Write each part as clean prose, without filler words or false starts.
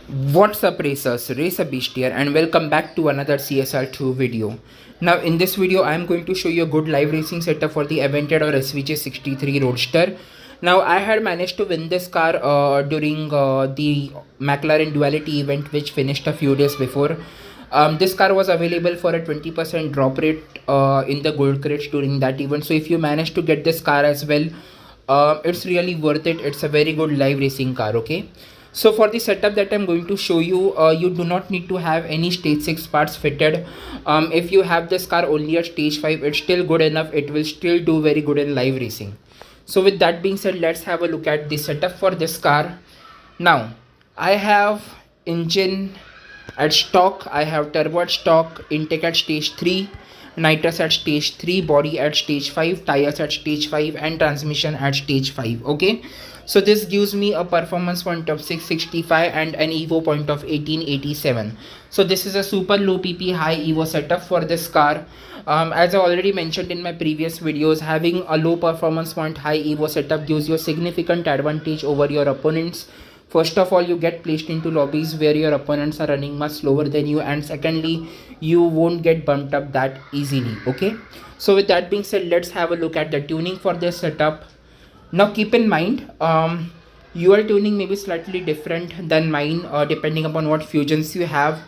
What's up racers, RacerBeast here and welcome back to another CSR 2 video. Now in this video I am going to show you a good live racing setup for the Aventador SVJ 63 Roadster. Now I had managed to win this car during the McLaren Duality event which finished a few days before. This car was available for a 20% drop rate in the gold crates during that event. So if you manage to get this car as well, it's really worth it. It's a very good live racing car, okay? So for the setup that I'm going to show you, you do not need to have any stage 6 parts fitted. If you have this car only at stage 5, it's still good enough. It will still do very good in live racing. So with that being said, let's have a look at the setup for this car. Now, I have engine at stock, I have turbo at stock, intake at stage 3, nitrous at stage 3, body at stage 5, tires at stage 5 and transmission at stage 5, okay? So this gives me a performance point of 665 and an Evo point of 1887. So this is a super low PP high Evo setup for this car. As I already mentioned in my previous videos, having a low performance point high Evo setup gives you a significant advantage over your opponents. First of all, you get placed into lobbies where your opponents are running much slower than you, and secondly, you won't get bumped up that easily, okay? So with that being said, let's have a look at the tuning for this setup. Now keep in mind, your tuning may be slightly different than mine depending upon what fusions you have,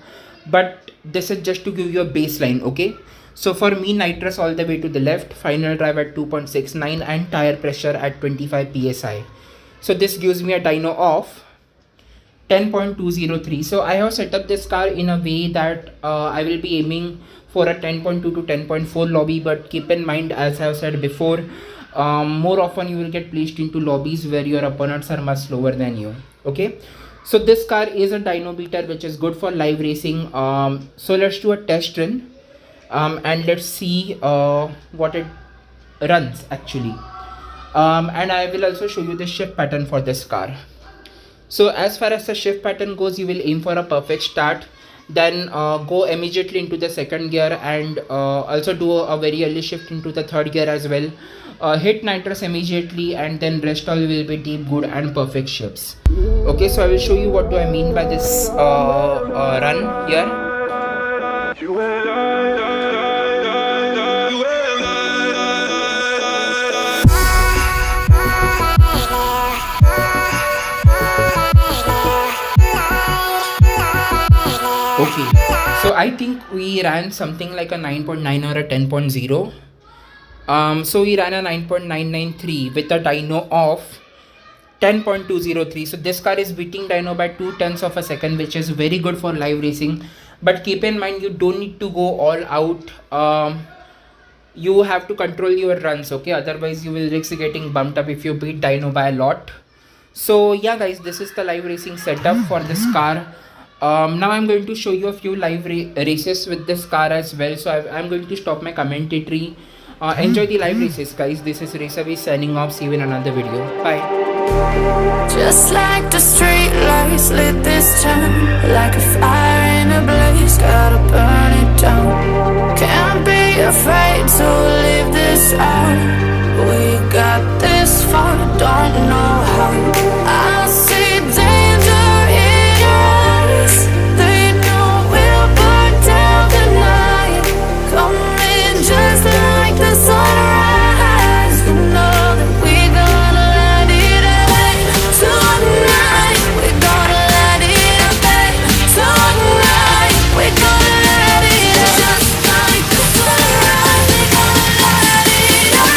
but this is just to give you a baseline, okay? So for me, nitrous all the way to the left, final drive at 2.69 and tire pressure at 25 psi. So this gives me a dyno of 10.203. So I have set up this car in a way that I will be aiming for a 10.2 to 10.4 lobby, but keep in mind, as I have said before, more often you will get placed into lobbies where your opponents are much slower than you, okay? So this car is a dyno beater which is good for live racing. So let's do a test run and let's see what it runs actually. And I will also show you the shift pattern for this car. So as far as the shift pattern goes, you will aim for a perfect start, then go immediately into the second gear and also do a very early shift into the third gear as well. Hit nitrous immediately and then rest all will be deep, good and perfect shifts. Okay, so I will show you what do I mean by this run here. Okay, so I think we ran something like a 9.9 or a 10.0. So we ran a 9.993 with a dyno of 10.203. So this car is beating dyno by 0.2 of a second, which is very good for live racing. But keep in mind, you don't need to go all out. You have to control your runs, okay? Otherwise you will risk getting bumped up if you beat dyno by a lot. So yeah guys, this is the live racing setup for this car. Now I'm going to show you a few live races with this car as well. So I'm going to stop my commentary. Enjoy the live races guys. This is RacerBeast signing off. See you in another video. Bye. Just like the street lights lit this town, like a fire in a blaze, gotta burn it down. Can't be afraid to live this out. We got this far, don't know how. I see danger in your eyes. They know we'll burn down the night. Coming just like the sunrise. You know that we're gonna light it up tonight. We're gonna light it up tonight. We're gonna light it up just like the sunrise. We're gonna light it up.